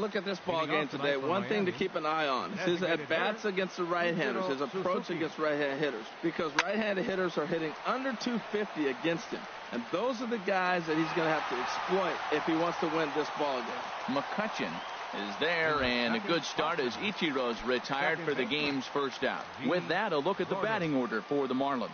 look at this ball game today, one thing to keep an eye on is his at-bats against the right-handers, his approach against right-handed hitters, because right-handed hitters are hitting under 250 against him. And those are the guys that he's going to have to exploit if he wants to win this ball game. McCutchen is there, and a good start as Ichiro's retired for the game's first out. With that, a look at the batting order for the Marlins.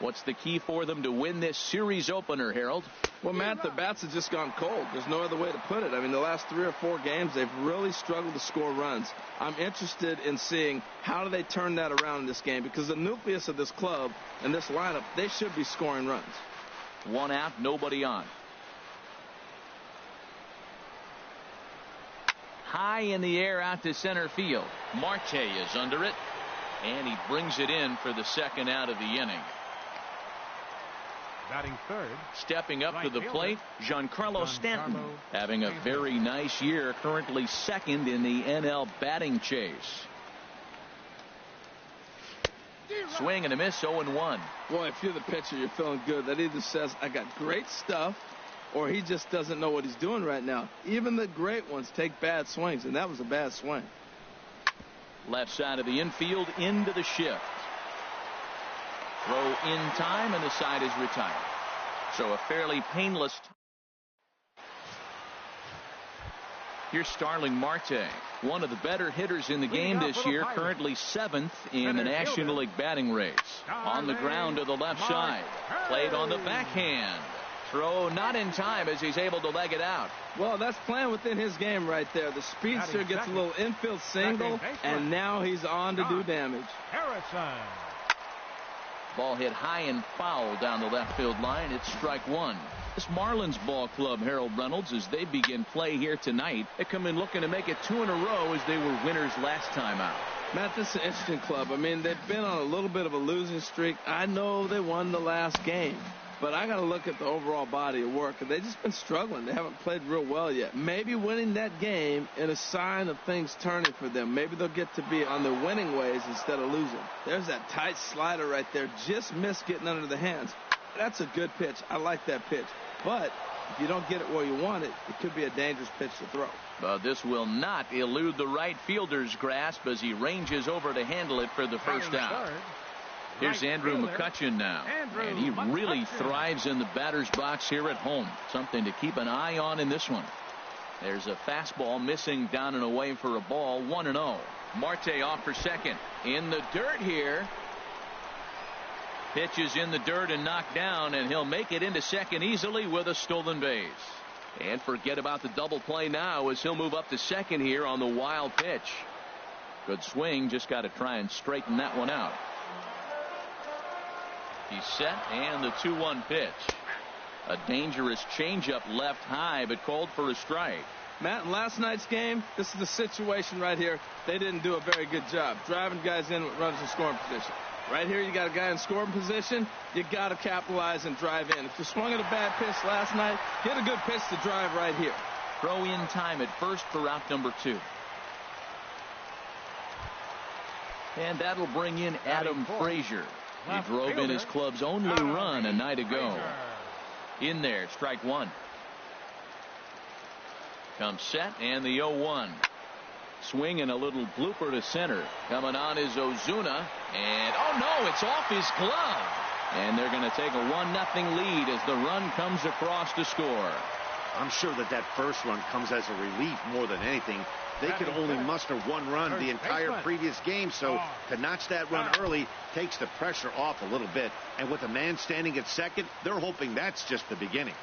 What's the key for them to win this series opener, Harold? Well, Matt, the bats have just gone cold. There's no other way to put it. I mean, the last 3 or 4 games, they've really struggled to score runs. I'm interested in seeing how do they turn that around in this game, because the nucleus of this club and this lineup, they should be scoring runs. 1 out, nobody on. High in the air out to center field. Marte is under it, and he brings it in for the second out of the inning. Batting third. Stepping up to the plate, Giancarlo Stanton, having a very nice year, currently second in the NL batting chase. Swing and a miss, 0-1. Boy, if you're the pitcher, you're feeling good. That either says, I got great stuff, or he just doesn't know what he's doing right now. Even the great ones take bad swings, and that was a bad swing. Left side of the infield, into the shift. Throw in time, and the side is retired. So a fairly painless. Here's Starling Marte, one of the better hitters in the game this year, currently 7th in the National League batting race. On the ground to the left side. Played on the backhand. Throw not in time as he's able to leg it out. Well, that's playing within his game right there. The speedster gets a little infield single, and now he's on to do damage. Harrison. Ball hit high and foul down the left field line. It's strike 1. This Marlins ball club, Harold Reynolds, as they begin play here tonight, they come in looking to make it 2 in a row as they were winners last time out. Matt, this is an interesting club. I mean, they've been on a little bit of a losing streak. I know they won the last game, but I got to look at the overall body of work. They've just been struggling. They haven't played real well yet. Maybe winning that game is a sign of things turning for them. Maybe they'll get to be on their winning ways instead of losing. There's that tight slider right there. Just missed getting under the hands. That's a good pitch. I like that pitch. But if you don't get it where you want it, it could be a dangerous pitch to throw. But this will not elude the right fielder's grasp as he ranges over to handle it for the first out. Here's Andrew McCutchen now, and he really thrives in the batter's box here at home. Something to keep an eye on in this one. There's a fastball missing down and away for a ball, 1-0. Marte off for second. In the dirt here. Pitch is in the dirt and knocked down, and he'll make it into second easily with a stolen base. And forget about the double play now as he'll move up to second here on the wild pitch. Good swing, just got to try and straighten that one out. He's set, and the 2-1 pitch. A dangerous changeup left high, but called for a strike. Matt, in last night's game, this is the situation right here. They didn't do a very good job driving guys in with runners in scoring position. Right here, you got a guy in scoring position. You got to capitalize and drive in. If you swung at a bad pitch last night, get a good pitch to drive right here. Throw in time at first for out number 2. And that'll bring in Adam Frazier. He drove in his club's only run a night ago. In there, strike 1. Comes set, and the 0-1. Swing and a little blooper to center. Coming on is Ozuna. And, oh no, it's off his glove. And they're going to take a 1-0 lead as the run comes across to score. I'm sure that first run comes as a relief more than anything. They could only muster 1 run the entire previous game, so to notch that run early takes the pressure off a little bit. And with a man standing at second, they're hoping that's just the beginning.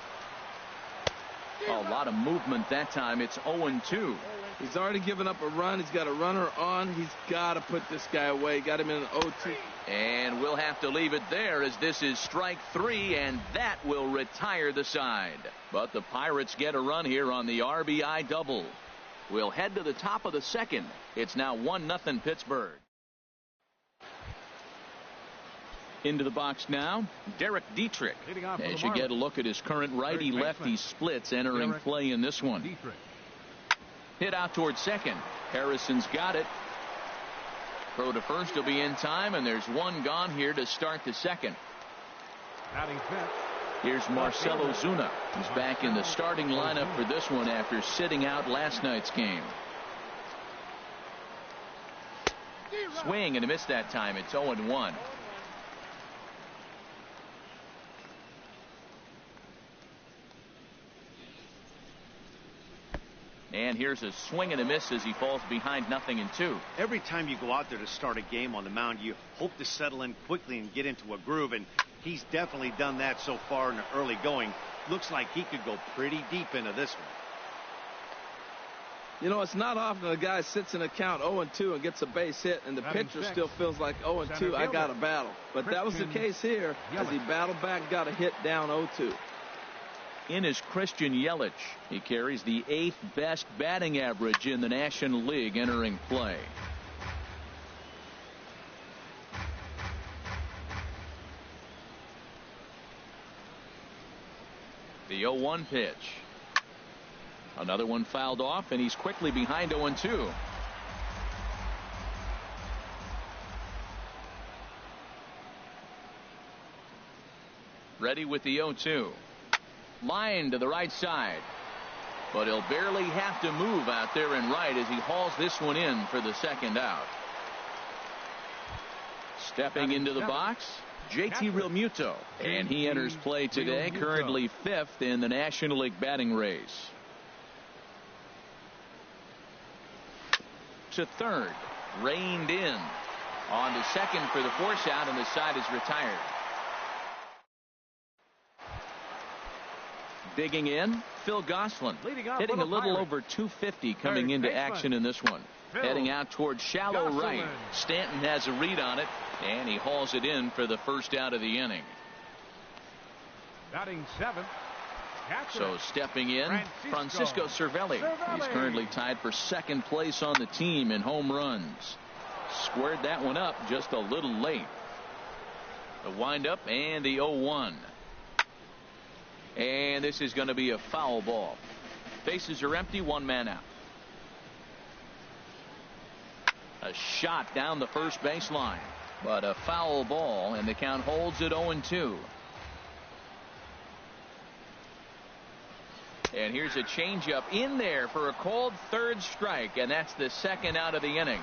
A lot of movement that time. It's 0-2. He's already given up a run. He's got a runner on. He's got to put this guy away. Got him in an 0-2. And we'll have to leave it there as this is strike 3, and that will retire the side. But the Pirates get a run here on the RBI double. We'll head to the top of the second. It's now 1-0 Pittsburgh. Into the box now, Derek Dietrich. As you get a look at his current righty-lefty splits entering play in this one. Hit out towards second. Harrison's got it. Throw to first will be in time, and there's one gone here to start the second. Batting fifth. Here's Marcell Ozuna. He's back in the starting lineup for this one after sitting out last night's game. Swing and a miss that time. It's 0-1. And here's a swing and a miss as he falls behind 0-2. Every time you go out there to start a game on the mound, you hope to settle in quickly and get into a groove, and he's definitely done that so far in the early going. Looks like he could go pretty deep into this one. You know, it's not often a guy sits in a count 0-2 and gets a base hit, and the pitcher still feels like 0-2, I got to battle. But that was the case here as he battled back, got a hit down 0-2. In is Christian Yelich. He carries the 8th best batting average in the National League entering play. The 0-1 pitch. Another one fouled off, and he's quickly behind 0-2. Ready with the 0-2. Line to the right side. But he'll barely have to move out there in right as he hauls this one in for the second out. Stepping into the box, JT Realmuto. And he enters play today, currently 5th in the National League batting race. To third, reined in. On to second for the force out, and the side is retired. Digging in, Phil Gosselin, hitting a little over 250 coming into action in this one. Heading out towards shallow right. Stanton has a read on it, and he hauls it in for the first out of the inning. Batting 7th. So stepping in, Francisco Cervelli. He's currently tied for second place on the team in home runs. Squared that one up just a little late. The windup and the 0-1. And this is going to be a foul ball. Bases are empty, 1 man out. A shot down the first baseline, but a foul ball, and the count holds at 0-2. And here's a changeup in there for a called third strike, and that's the second out of the inning.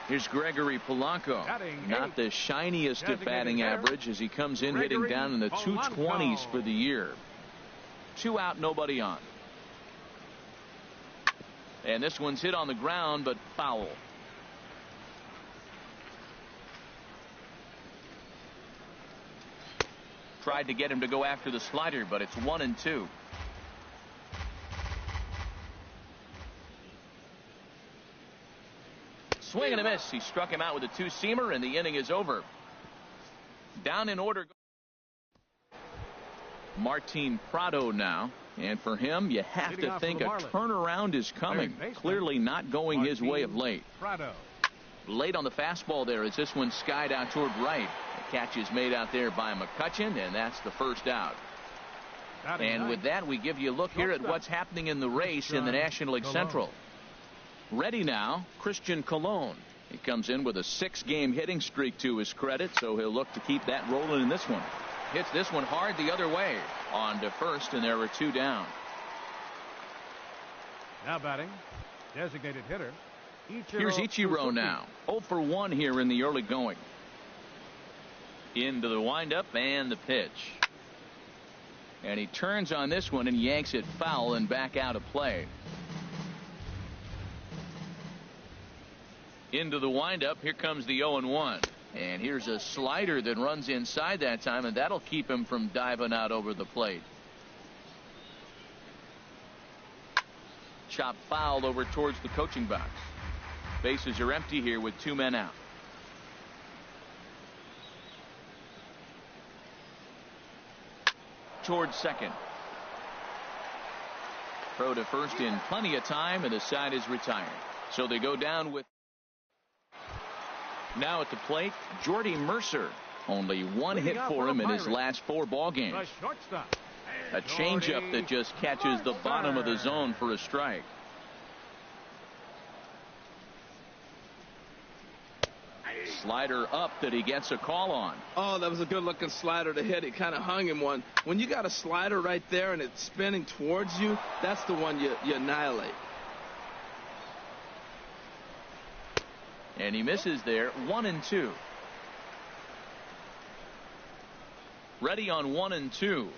Here's Gregory Polanco. Not the shiniest of batting average as he comes in hitting down in the 220s for the year. 2 out, nobody on. And this one's hit on the ground, but foul. Tried to get him to go after the slider, but it's 1-2. Swing and a miss. He struck him out with a 2-seamer, and the inning is over. Down in order, Martin Prado now. And for him, you have to think a turnaround is coming. Clearly not going his way of late. Late on the fastball there as this one skied out toward right. The catch is made out there by McCutchen, and that's the first out. And with that, we give you a look here at what's happening in the race in the National League Central. Ready now, Christian Colon. He comes in with a 6-game hitting streak to his credit, so he'll look to keep that rolling in this one. Hits this one hard the other way. On to first, and there were 2 down. Now batting, designated hitter. Here's Ichiro now. 0 for 1 here in the early going. Into the windup and the pitch. And he turns on this one and yanks it foul and back out of play. Into the windup. Here comes the 0-1. And here's a slider that runs inside that time, and that'll keep him from diving out over the plate. Chop foul over towards the coaching box. Bases are empty here with 2 men out. Towards second. Throw to first in plenty of time, and the side is retired. So they go down with. Now at the plate, Jordy Mercer. Only 1 hit for him in his last 4 ball games. A changeup that just catches the bottom of the zone for a strike. Slider up that he gets a call on. Oh, that was a good-looking slider to hit. It kind of hung him one. When you got a slider right there and it's spinning towards you, that's the one you annihilate. And he misses there. 1-2. Ready on 1-2.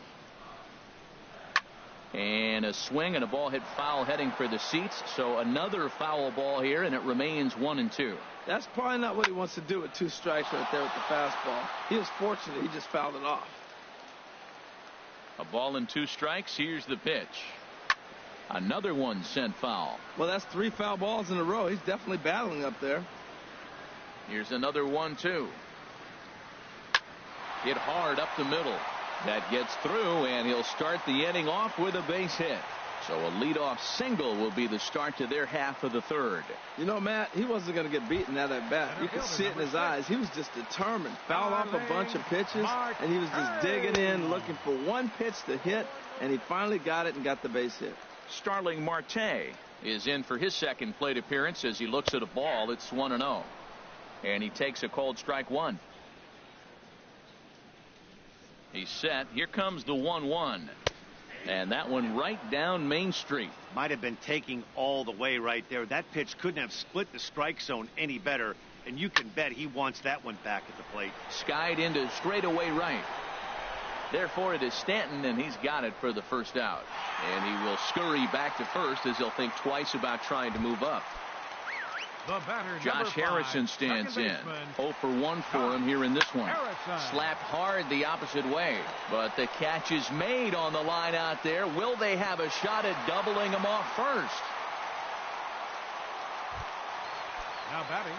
And a swing and a ball hit foul heading for the seats. So another foul ball here, and it remains 1-2. That's probably not what he wants to do with 2 strikes right there with the fastball. He was fortunate. He just fouled it off. A ball and 2 strikes. Here's the pitch. Another one sent foul. Well, that's 3 foul balls in a row. He's definitely battling up there. Here's another 1-2. Hit hard up the middle. That gets through, and he'll start the inning off with a base hit. So a leadoff single will be the start to their half of the third. You know, Matt, he wasn't going to get beaten out of that bat. You could see it in his eyes. He was just determined. Fouled off a bunch of pitches, and he was just digging in, looking for one pitch to hit, and he finally got it and got the base hit. Starling Marte is in for his second plate appearance as he looks at a ball. It's 1-0. And he takes a called strike 1. He's set. Here comes the 1-1. And that one right down Main Street. Might have been taking all the way right there. That pitch couldn't have split the strike zone any better. And you can bet he wants that one back at the plate. Skied into straightaway right. Therefore, it is Stanton, and he's got it for the first out. And he will scurry back to first as he'll think twice about trying to move up. Josh Harrison stands in. 0 for 1 for him here in this one. Slapped hard the opposite way, but the catch is made on the line out there. Will they have a shot at doubling him off first? Now batting.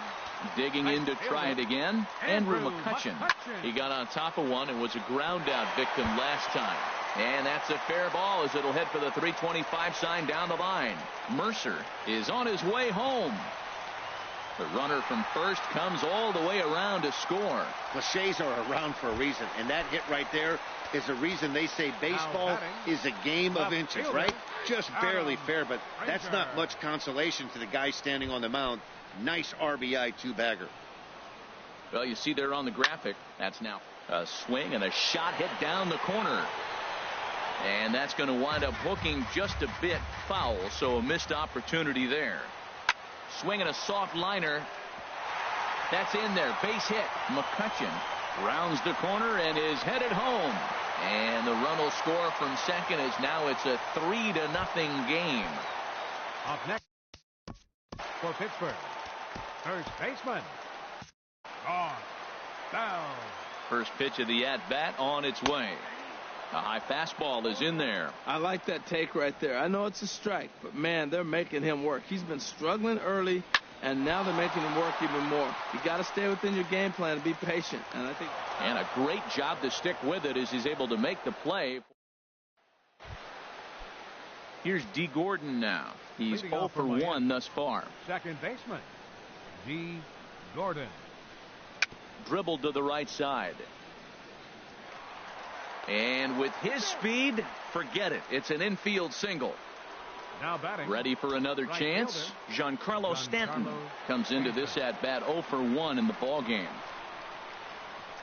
Digging in to try it again. Andrew McCutchen. He got on top of one and was a ground out victim last time. And that's a fair ball as it'll head for the 325 sign down the line. Mercer is on his way home. The runner from first comes all the way around to score. Cliches are around for a reason, and that hit right there is the reason they say baseball is a game of inches, right? Just barely fair, but that's not much consolation to the guy standing on the mound. Nice RBI 2-bagger. Well, you see there on the graphic, that's now a swing and a shot hit down the corner. And that's going to wind up hooking just a bit foul, so a missed opportunity there. Swinging a soft liner. That's in there. Base hit. McCutchen rounds the corner and is headed home. And the run will score from second as now it's a 3-0 game. Up next for Pittsburgh, first baseman. Gone. Down. First pitch of the at-bat on its way. A high fastball is in there. I like that take right there. I know it's a strike, but man, they're making him work. He's been struggling early, and now they're making him work even more. You got to stay within your game plan and be patient. And I think, and a great job to stick with it as he's able to make the play. Here's D. Gordon now. He's 0 for 1 thus far. Second baseman, D. Gordon. Dribbled to the right side. And with his speed, forget it. It's an infield single. Now batting. Ready for another chance. Giancarlo Stanton comes into this at bat 0 for 1 in the ball game.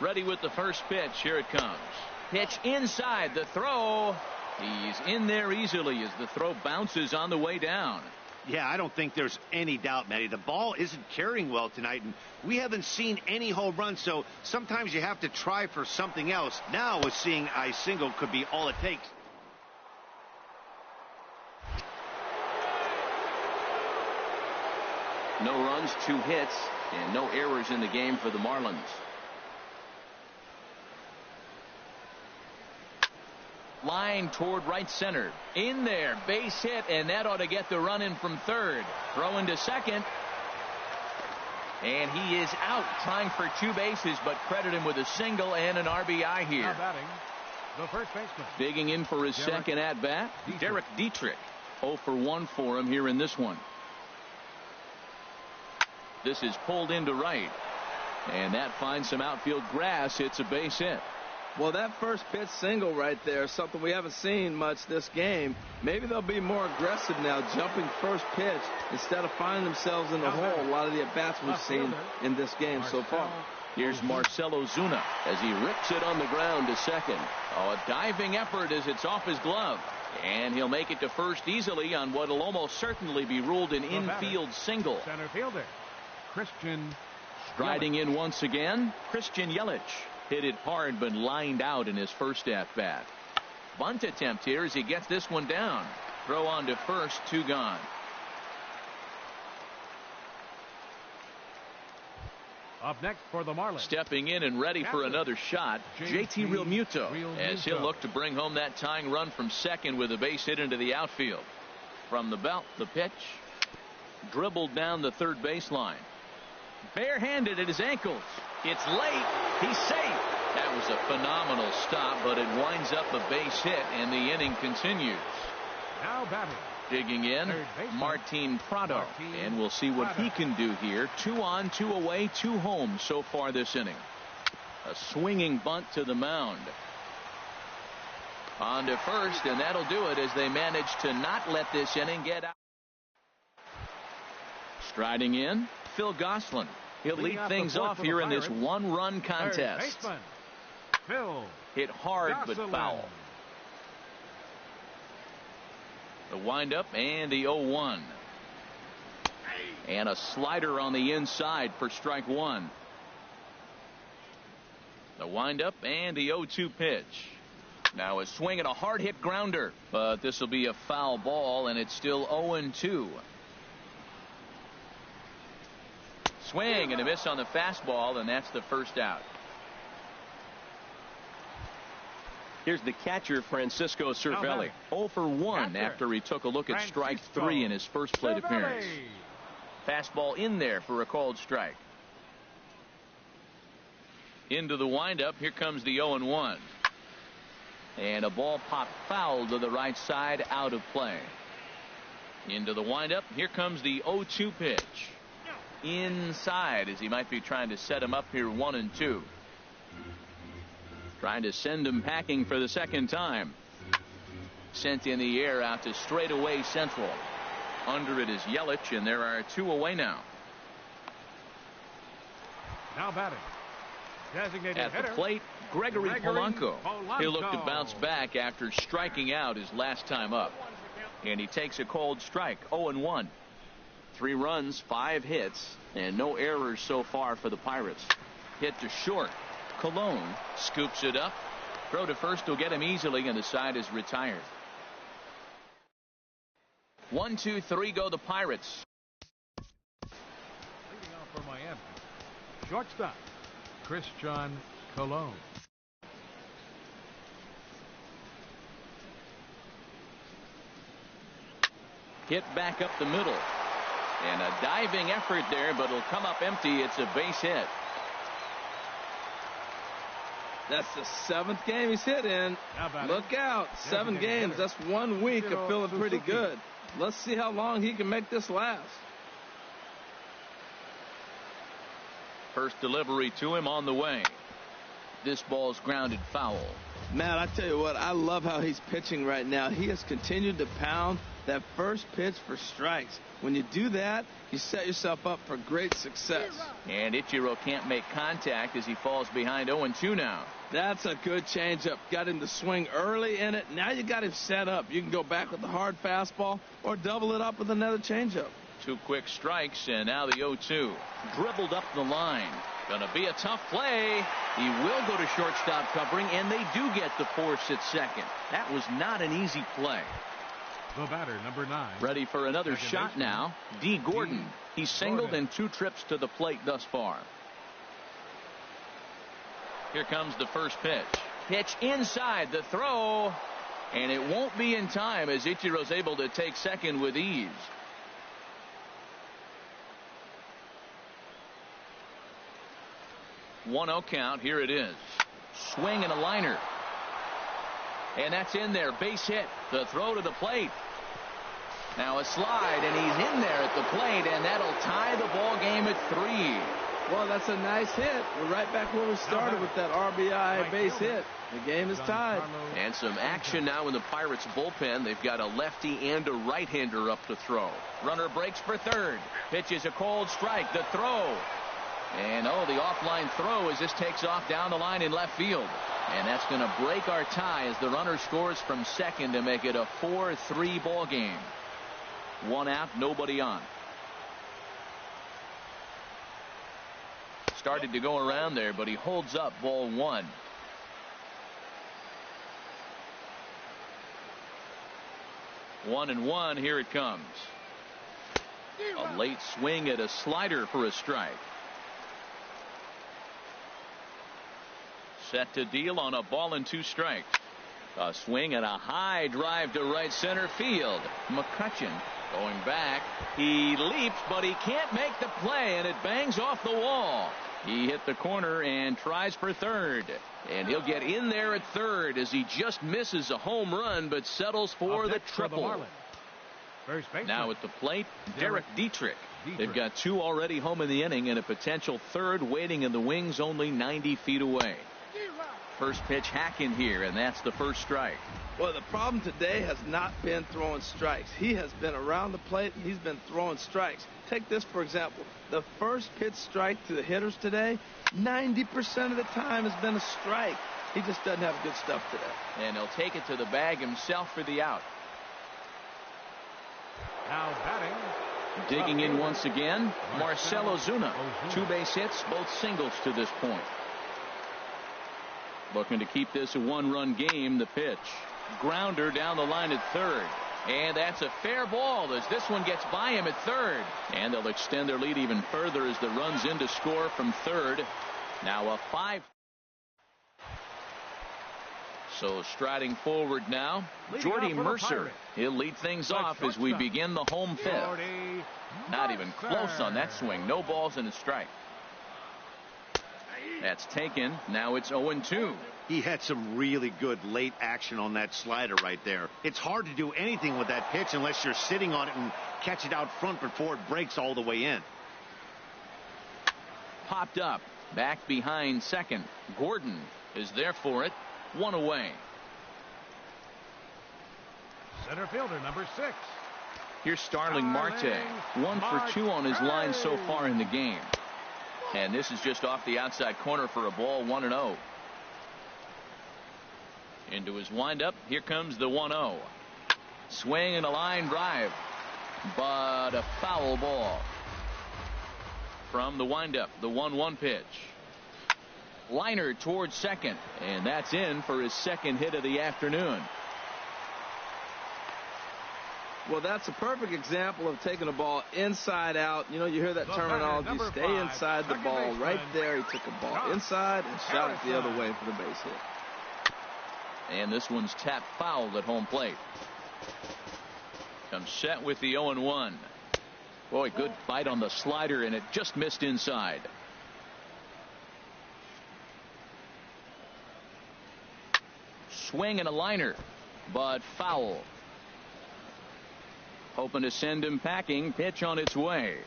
Ready with the first pitch. Here it comes. Pitch inside. The throw. He's in there easily as the throw bounces on the way down. Yeah, I don't think there's any doubt, Matty. The ball isn't carrying well tonight, and we haven't seen any home runs, so sometimes you have to try for something else. Now, with seeing a single could be all it takes. No runs, 2 hits, and no errors in the game for the Marlins. Line toward right center. In there. Base hit, and that ought to get the run in from third. Throw into second. And he is out trying for 2 bases, but credit him with a single and an RBI here. Now batting, the first baseman. Digging in for his second at-bat, Derek Dietrich. 0 for 1 for him here in this one. This is pulled into right. And that finds some outfield grass. It's a base hit. Well, that first pitch single right there is something we haven't seen much this game. Maybe they'll be more aggressive now, jumping first pitch instead of finding themselves in the hole. A lot of the at-bats we've seen in this game so far. Here's Marcell Ozuna as he rips it on the ground to second. Oh, a diving effort as it's off his glove. And he'll make it to first easily on what will almost certainly be ruled an infield single. Center fielder, Christian. Striding in once again, Christian Yelich. Hit it hard but lined out in his first at-bat. Bunt attempt here as he gets this one down. Throw on to first, 2 gone. Up next for the Marlins. Stepping in and ready for another shot, JT Realmuto, as he'll look to bring home that tying run from second with a base hit into the outfield. From the belt, the pitch. Dribbled down the third baseline. Barehanded at his ankles. It's late. He's safe. That was a phenomenal stop, but it winds up a base hit, and the inning continues. Now batting. Digging in, Martin Prado, and we'll see what he can do here. 2 on, 2 away, 2 home so far this inning. A swinging bunt to the mound. On to first, and that'll do it as they manage to not let this inning get out. Striding in, Phil Gosselin. He'll lead things off here in this 1-run contest. Hit hard but foul. The windup and the 0-1. And a slider on the inside for strike 1. The windup and the 0-2 pitch. Now a swing and a hard hit grounder, but this will be a foul ball, and it's still 0-2. Swing and a miss on the fastball, and that's the first out. Here's the catcher, Francisco Cervelli. 0 for 1 after he took a look at strike 3 in his first plate appearance. Fastball in there for a called strike. Into the windup. Here comes the 0-1. And a ball popped foul to the right side, out of play. Into the windup. Here comes the 0-2 pitch. Inside, as he might be trying to set him up here 1-2. Trying to send him packing for the second time. Sent in the air out to straightaway central. Under it is Yelich, and there are 2 away now. Now batting. Designated at hitter, the plate, Gregory Polanco. He'll look to bounce back after striking out his last time up. And he takes a cold strike. 0-1. 3 runs, 5 hits, and no errors so far for the Pirates. Hit to short. Colon scoops it up. Throw to first will get him easily, and the side is retired. 1, 2, 3 go the Pirates. Leading off for Miami. Shortstop, Christian Colon. Hit back up the middle. And a diving effort there, but it'll come up empty. It's a base hit. That's the 7th game he's hit in. Look out. 7 games. That's 1 week of feeling pretty good. Let's see how long he can make this last. First delivery to him on the way. This ball's grounded foul. Matt, I tell you what, I love how he's pitching right now. He has continued to pound that first pitch for strikes. When you do that, you set yourself up for great success. And Ichiro can't make contact as he falls behind 0-2 now. That's a good changeup. Got him to swing early in it. Now you got him set up. You can go back with the hard fastball or double it up with another changeup. 2 quick strikes, and now the 0-2. Dribbled up the line. Gonna be a tough play. He will go to shortstop covering, and they do get the force at second. That was not an easy play. The batter, number 9. Ready for another shot now. D. Gordon. He's singled in 2 trips to the plate thus far. Here comes the first pitch. Pitch inside, the throw. And it won't be in time as Ichiro's able to take second with ease. One 0 count. Here it is. Swing and a liner. And that's in there. Base hit. The throw to the plate. Now a slide, and he's in there at the plate, and that'll tie the ball game at 3. Well, that's a nice hit. We're right back where we started with that RBI base hit. The game is tied. And some action now in the Pirates bullpen. They've got a lefty and a right-hander up to throw. Runner breaks for third. Pitches a cold strike. The throw. And the offline throw as this takes off down the line in left field. And that's going to break our tie as the runner scores from second to make it a 4-3 ball game. One out, nobody on. Started to go around there, but he holds up ball one. One and one, here it comes. A late swing at a slider for a strike. Set to deal on a ball and 2 strikes. A swing and a high drive to right center field. McCutchen going back. He leaps, but he can't make the play, and it bangs off the wall. He hit the corner and tries for third. And he'll get in there at third as he just misses a home run, but settles for the triple. Now at the plate, Derek Dietrich. They've got 2 already home in the inning and a potential third waiting in the wings only 90 feet away. First pitch hack in here, and that's the first strike. Well, the problem today has not been throwing strikes. He has been around the plate, and he's been throwing strikes. Take this, for example. The first pitch strike to the hitters today, 90% of the time has been a strike. He just doesn't have good stuff today. And he'll take it to the bag himself for the out. Now batting. Digging in once again, Marcell Ozuna. 2 base hits, both singles to this point. Looking to keep this a 1-run game. The pitch. Grounder down the line at third. And that's a fair ball as this one gets by him at third. And they'll extend their lead even further as the run's in to score from third. Now a 5. So striding forward now, Jordy Mercer. He'll lead things off as we begin the home 5th. Not even close on that swing. No balls and a strike. That's taken. Now it's 0-2. He had some really good late action on that slider right there. It's hard to do anything with that pitch unless you're sitting on it and catch it out front before it breaks all the way in. Popped up. Back behind second. Gordon is there for it. 1 away. Center fielder number 6. Here's Starling Marte. 1 for 2 on his line so far in the game. And this is just off the outside corner for a ball. 1-0. Into his windup. Here comes the 1-0. Swing and a line drive. But a foul ball. From the windup. The 1-1 pitch. Liner towards second. And that's in for his second hit of the afternoon. Well, that's a perfect example of taking a ball inside out. You know, you hear that terminology, stay inside the ball. Right there, he took a ball inside and shot it the other way for the base hit. And this one's tapped foul at home plate. Comes set with the 0-1. Boy, good bite on the slider, and it just missed inside. Swing and a liner, but foul. Hoping to send him packing. Pitch on its way.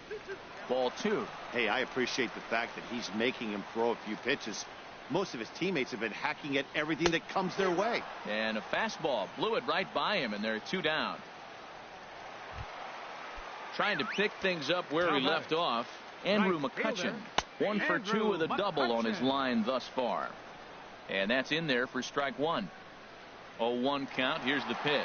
Ball 2. Hey, I appreciate the fact that he's making him throw a few pitches. Most of his teammates have been hacking at everything that comes their way. And a fastball blew it right by him, and they're 2 down. Trying to pick things up where he left off. Andrew McCutchen. 1 for 2 with a double on his line thus far. And that's in there for strike 1. 0-1 count. Here's the pitch.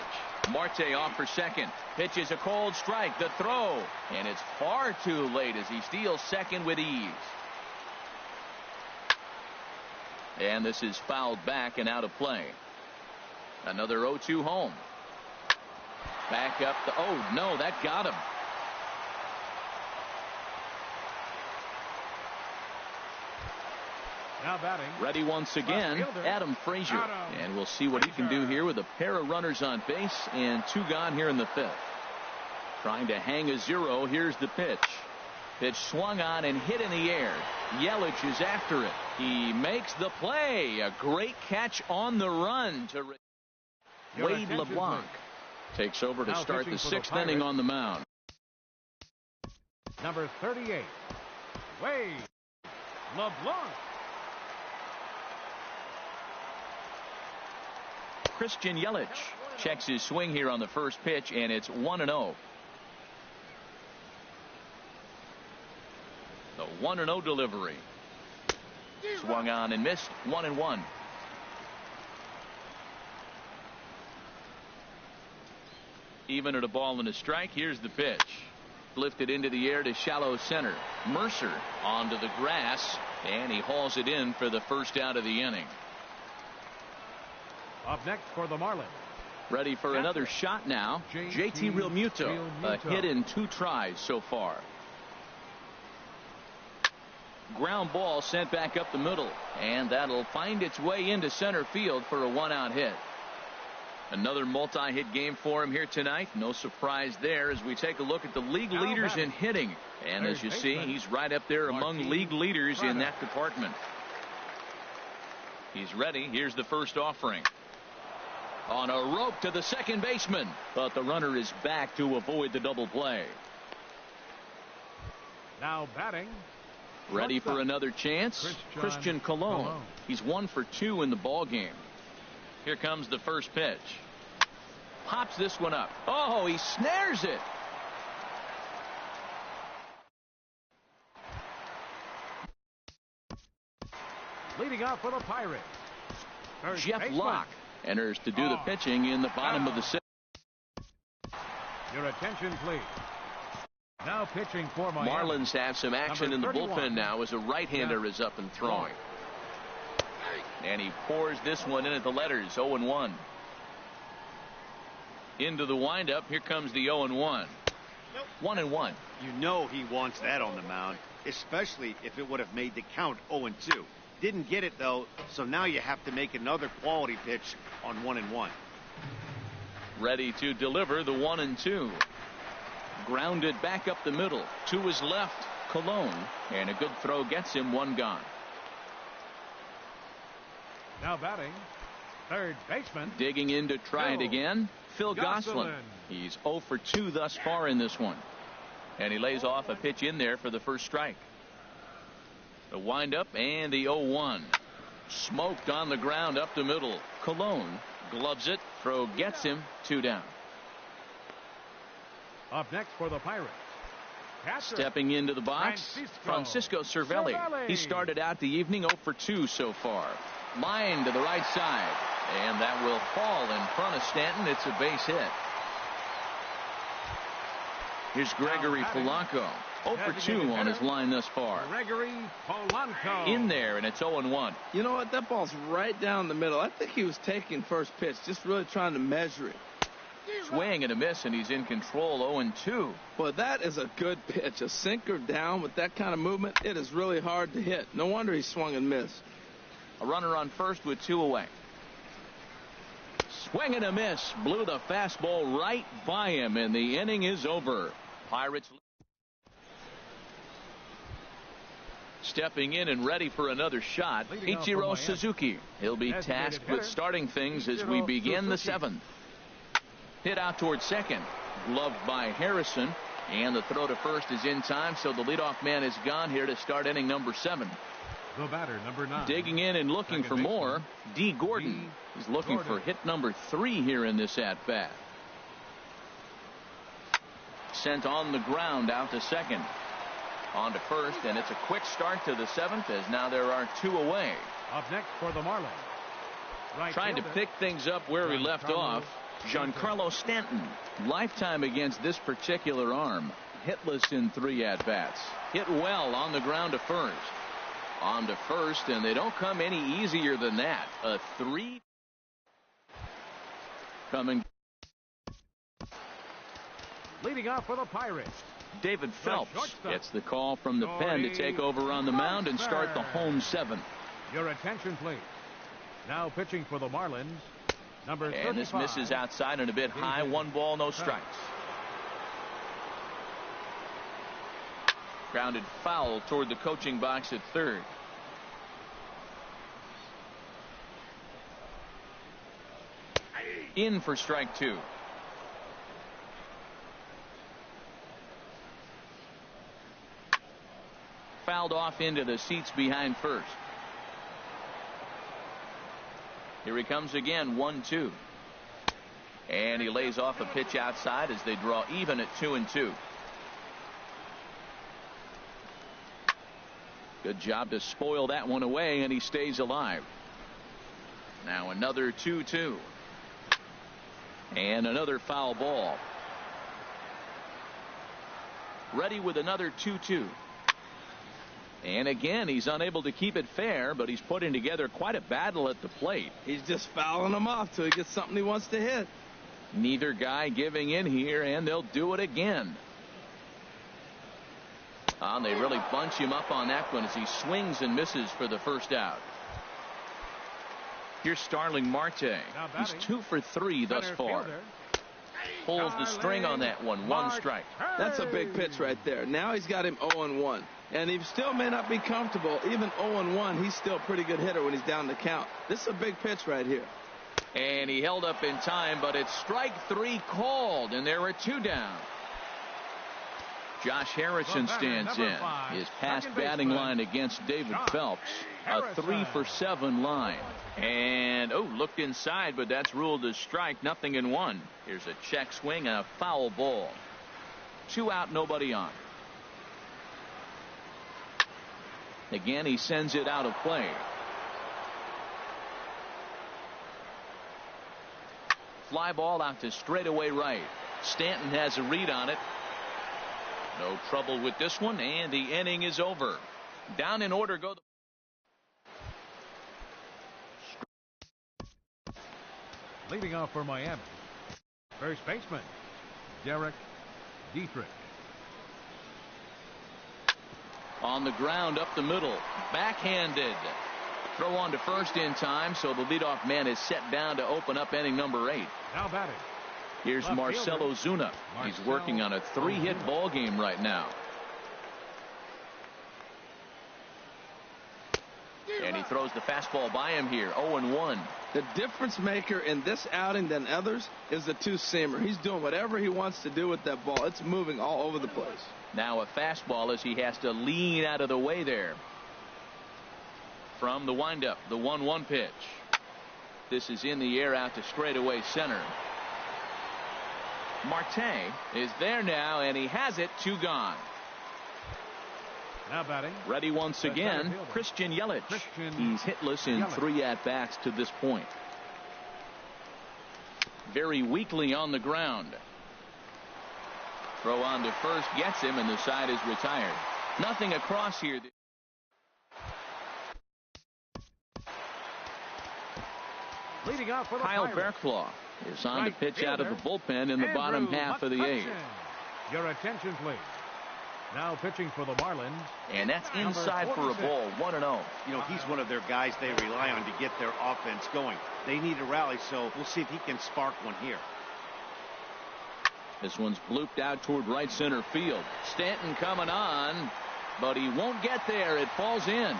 Marte off for second. Pitches a cold strike. The throw. And it's far too late as he steals second with ease. And this is fouled back and out of play. Another 0-2 home. Back up the. Oh, no, that got him. Now batting. Ready once again, Adam Frazier. And we'll see what he can do here with a pair of runners on base and 2 gone here in the 5th. Trying to hang a 0. Here's the pitch. Pitch swung on and hit in the air. Yelich is after it. He makes the play. A great catch on the run to Wade LeBlanc. Takes over to start the 6th inning on the mound. Number 38. Wade. LeBlanc. Christian Yelich checks his swing here on the first pitch, and it's 1-0. The 1-0 delivery. Swung on and missed. 1-1. Even at a ball and a strike. Here's the pitch. Lifted into the air to shallow center. Mercer onto the grass, and he hauls it in for the first out of the inning. Up next for the Marlins. Ready for another shot now. JT Realmuto. A hit in 2 tries so far. Ground ball sent back up the middle, and that'll find its way into center field for a 1-out hit. Another multi-hit game for him here tonight. No surprise there as we take a look at the league leaders in hitting. And as you see, he's right up there among league leaders in that department. He's ready. Here's the first offering. On a rope to the second baseman, but the runner is back to avoid the double play. Now batting. Ready for another chance. Christian Colon. He's 1 for 2 in the ball game. Here comes the first pitch. Pops this one up. Oh, he snares it. Leading off for the Pirates. Jeff Locke enters to do the pitching in the bottom of the 6th. Your attention, please. Now pitching for Miami. Marlins have some action in the bullpen now as a right-hander is up and throwing. And he pours this one in at the letters. 0-1. Into the windup. Here comes the 0-1. 1-1. You know he wants that on the mound, especially if it would have made the count 0-2. Didn't get it though, so now you have to make another quality pitch on 1-1. Ready to deliver the 1-2. Grounded back up the middle to his left. Colon, and a good throw gets him 1 gone. Now batting, third baseman. Digging in to try it again. Phil Gosselin. He's 0 for 2 thus far in this one. And he lays off a pitch in there for the first strike. The windup and the 0-1. Smoked on the ground up the middle. Colon gloves it. Throw gets him 2 down. Up next for the Pirates. Stepping into the box, Francisco Cervelli. He started out the evening 0 for 2 so far. Line to the right side, and that will fall in front of Stanton. It's a base hit. Here's Gregory Polanco. 0 for 2 on his line thus far. Gregory Polanco. In there, and it's 0-1. You know what? That ball's right down the middle. I think he was taking first pitch, just really trying to measure it. Swing and a miss, and he's in control. 0-2. Well, that is a good pitch. A sinker down with that kind of movement, it is really hard to hit. No wonder he swung and missed. A runner on first with 2 away. Swing and a miss. Blew the fastball right by him, and the inning is over. Pirates stepping in and ready for another shot. Ichiro Suzuki. He'll be tasked with starting things as we begin the 7th. Hit out towards second. Gloved by Harrison. And the throw to first is in time, so the leadoff man is gone here to start inning number 7. The batter, number 9. Digging in and looking for more. D. Gordon. He's looking for hit number 3 here in this at-bat. Sent on the ground out to second. On to first, and it's a quick start to the 7th as now there are 2 away. Up next for the Marlins. Trying to pick things up where we left off. Giancarlo Stanton. Lifetime against this particular arm. Hitless in 3 at-bats. Hit well on the ground to first. On to first, and they don't come any easier than that. A 3 coming. Leading off for the Pirates. David Phelps gets the call from the pen to take over on the mound and start the home 7th. Your attention, please. Now pitching for the Marlins, number 35. And this misses outside and a bit high. 1 ball, no strikes. Grounded foul toward the coaching box at third. In for strike 2. fouled off into the seats behind first. Here he comes again, 1-2. And he lays off a pitch outside as they draw even at 2-2. Good job to spoil that one away, and he stays alive. Now another 2-2. And another foul ball. Ready with another 2-2. And again, he's unable to keep it fair, but he's putting together quite a battle at the plate. He's just fouling them off till he gets something he wants to hit. Neither guy giving in here, and they'll do it again. They really bunch him up on that one as he swings and misses for the first out. Here's Starling Marte. He's 2 for 3 thus far. Pulls the string on that one. 1 strike. That's a big pitch right there. Now he's got him 0-1. And he still may not be comfortable. Even 0-1, he's still a pretty good hitter when he's down the count. This is a big pitch right here. And he held up in time, but it's strike 3 called, and there are 2 down. Josh Harrison stands in. His past batting line against David Phelps, a 3 for 7 line. And looked inside, but that's ruled as strike. 0-1. Here's a check swing and a foul ball. 2 out, nobody on. Again, he sends it out of play. Fly ball out to straightaway right. Stanton has a read on it. No trouble with this one, and the inning is over. Down in order go the leading off for Miami, first baseman Derek Dietrich. On the ground up the middle, backhanded. Throw on to first in time, so the leadoff man is set down to open up inning number 8. Now batting. Here's Marcell Ozuna. He's working on a 3-hit ball game right now. And he throws the fastball by him here. 0-1. The difference maker in this outing than others is the 2-seamer. He's doing whatever he wants to do with that ball. It's moving all over the place. Now a fastball as he has to lean out of the way there. From the windup, the 1-1 pitch. This is in the air out to straightaway center. Marte is there now, and he has it. 2 gone. Now batting. Ready once again, Christian Yelich. He's hitless in 3 at-bats to this point. Very weakly on the ground. Throw on to first gets him, and the side is retired. Nothing across here. Leading off for the Kyle Pirates. Barklaw is on to pitch out of the bullpen in the bottom half of the 8th. Your attention, please. Now pitching for the Marlins. And that's inside for a ball. 1-0. You know, he's one of their guys they rely on to get their offense going. They need a rally, so we'll see if he can spark one here. This one's blooped out toward right center field. Stanton coming on, but he won't get there. It falls in.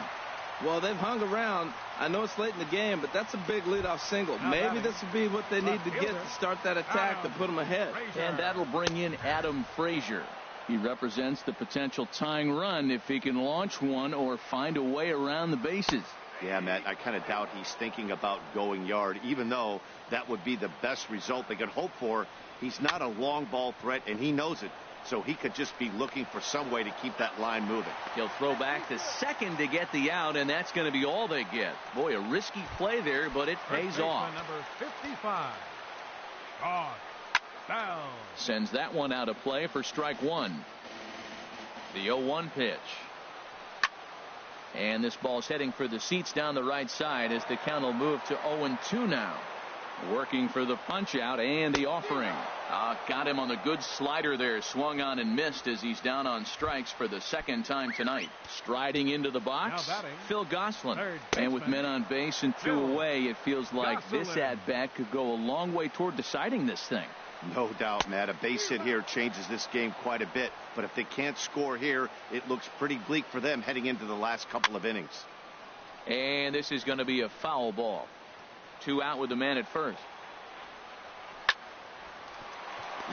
Well, they've hung around. I know it's late in the game, but that's a big leadoff single. Maybe this will be what they need to get to start that attack to put them ahead. And that'll bring in Adam Frazier. He represents the potential tying run if he can launch one or find a way around the bases. Yeah, Matt, I kind of doubt he's thinking about going yard, even though that would be the best result they could hope for. He's not a long ball threat, and he knows it. So he could just be looking for some way to keep that line moving. He'll throw back to second to get the out, and that's going to be all they get. Boy, a risky play there, but it pays off. Number 55. Todd Bell. Sends that one out of play for strike 1. The 0-1 pitch. And this ball's heading for the seats down the right side as the count will move to 0-2 now. Working for the punch out and the offering. Got him on the good slider there. Swung on and missed as he's down on strikes for the 2nd time tonight. Striding into the box, Phil Gosselin. And with men on base and 2 away, it feels like this at-bat could go a long way toward deciding this thing. No doubt, Matt. A base hit here changes this game quite a bit. But if they can't score here, it looks pretty bleak for them heading into the last couple of innings. And this is going to be a foul ball. 2 out with the man at first.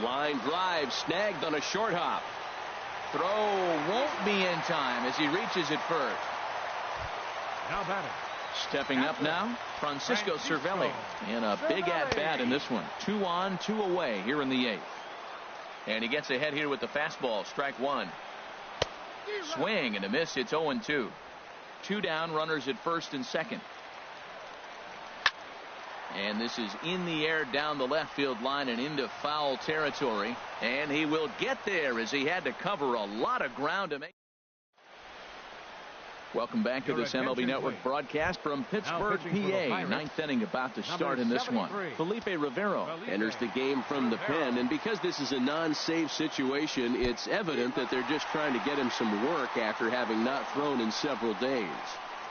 Line drive snagged on a short hop. Throw won't be in time as he reaches it first. Now batting. Stepping up now, Francisco Cervelli in a big at-bat in this one. 2 on, 2 away here in the 8th. And he gets ahead here with the fastball. Strike one. Swing and a miss. It's 0-2. 2 down, runners at first and second. And this is in the air down the left field line and into foul territory. And he will get there as he had to cover a lot of ground to make. Welcome back to this MLB Network broadcast from Pittsburgh, PA. Ninth inning about to start in this one. Felipe Rivero enters the game from the pen, and because this is a non-save situation, it's evident that they're just trying to get him some work after having not thrown in several days.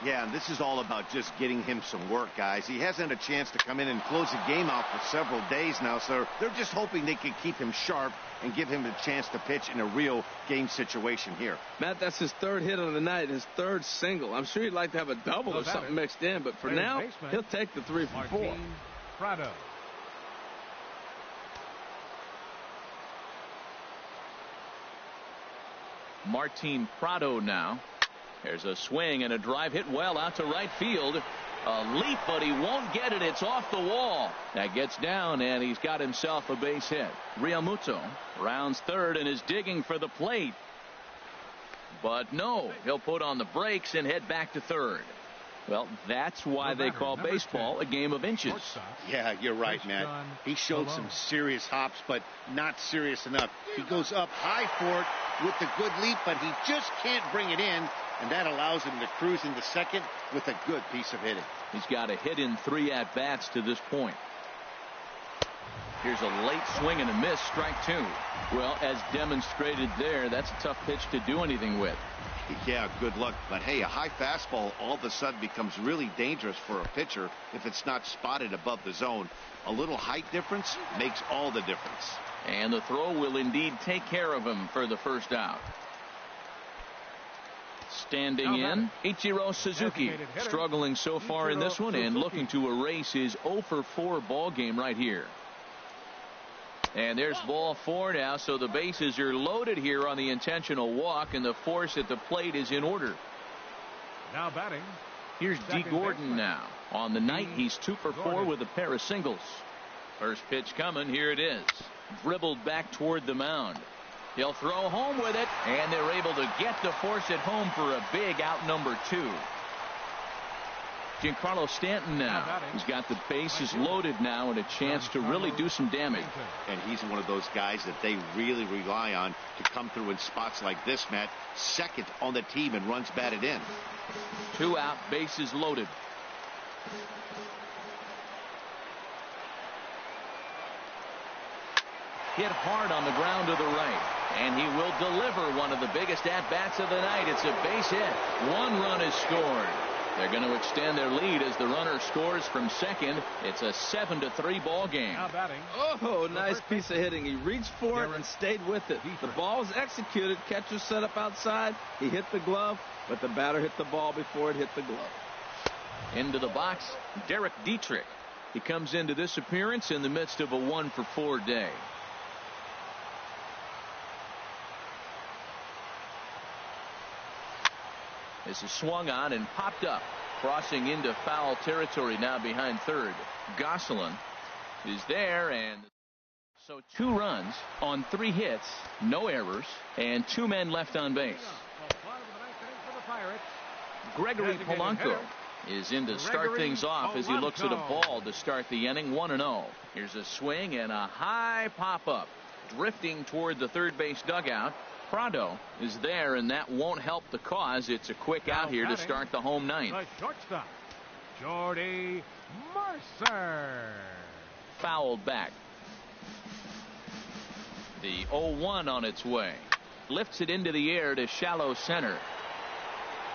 Yeah, and this is all about just getting him some work, guys. He hasn't had a chance to come in and close the game out for several days now, so they're just hoping they can keep him sharp and give him a chance to pitch in a real game situation here. Matt, that's his 3rd hit of the night, his 3rd single. I'm sure he'd like to have a double or something mixed in, but for now, he'll take the 3 for 4. Prado. Martin Prado now. There's a swing and a drive hit well out to right field. A leap, but he won't get it. It's off the wall. That gets down, and he's got himself a base hit. Realmuto rounds third and is digging for the plate. But no, he'll put on the brakes and head back to third. Well, that's why they call baseball a game of inches. Yeah, you're right, Matt. He showed some serious hops, but not serious enough. He goes up high for it with the good leap, but he just can't bring it in, and that allows him to cruise into second with a good piece of hitting. He's got a hit in 3 at-bats to this point. Here's a late swing and a miss. Strike 2. Well, as demonstrated there, that's a tough pitch to do anything with. Yeah, good luck. But hey, a high fastball all of a sudden becomes really dangerous for a pitcher if it's not spotted above the zone. A little height difference makes all the difference. And the throw will indeed take care of him for the first out. Standing in, Ichiro Suzuki, struggling so far in this one and looking to erase his 0 for 4 ball game right here. And there's ball 4 now, so the bases are loaded here on the intentional walk, and the force at the plate is in order. Now batting. Here's D. Gordon now. On the night, he's 2 for 4 with a pair of singles. First pitch coming. Here it is. Dribbled back toward the mound. He'll throw home with it, and they're able to get the force at home for a big out number 2. Giancarlo Stanton now. He's got the bases loaded now and a chance to really do some damage. And he's one of those guys that they really rely on to come through in spots like this, Matt. Second on the team and runs batted in. 2 out, bases loaded. Hit hard on the ground to the right. And he will deliver one of the biggest at-bats of the night. It's a base hit. 1 run is scored. They're going to extend their lead as the runner scores from second. It's a 7-3 ball game. Oh, nice piece of hitting. He reached for it and stayed with it. The ball was executed. Catcher set up outside. He hit the glove, but the batter hit the ball before it hit the glove. Into the box, Derek Dietrich. He comes into this appearance in the midst of a 1 for 4 day. This is swung on and popped up, crossing into foul territory now behind third. Gosselin is there, and so 2 runs on 3 hits, no errors, and 2 men left on base. Gregory Polanco is in to start things off as he looks at a ball to start the inning. 1-0. Here's a swing and a high pop-up, drifting toward the third base dugout. Prado is there, and that won't help the cause. It's a quick out here to start the home ninth. The shortstop, Jordy Mercer. Fouled back. The 0-1 on its way. Lifts it into the air to shallow center.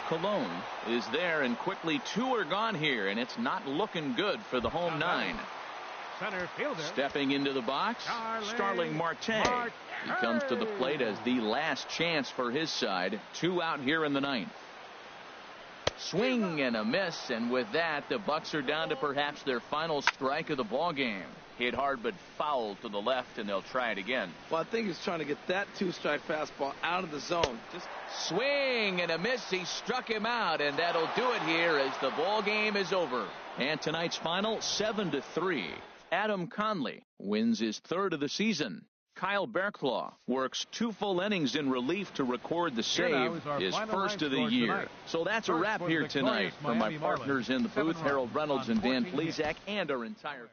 Colon is there, and quickly 2 are gone here, and it's not looking good for the home 9. Center fielder. Stepping into the box, Starling Marte. He comes to the plate as the last chance for his side. 2 out here in the 9th. Swing and a miss, and with that, the Bucks are down to perhaps their final strike of the ball game. Hit hard but foul to the left, and they'll try it again. Well, I think he's trying to get that two-strike fastball out of the zone. Just swing and a miss. He struck him out, and that'll do it here as the ball game is over. And tonight's final, 7-3. Adam Conley wins his third of the season. Kyle Berklaw works 2 full innings in relief to record the save, his first of the year. Tonight. So that's a wrap here tonight. For my partners in the booth, Harold Reynolds and Dan Plesac, and our entire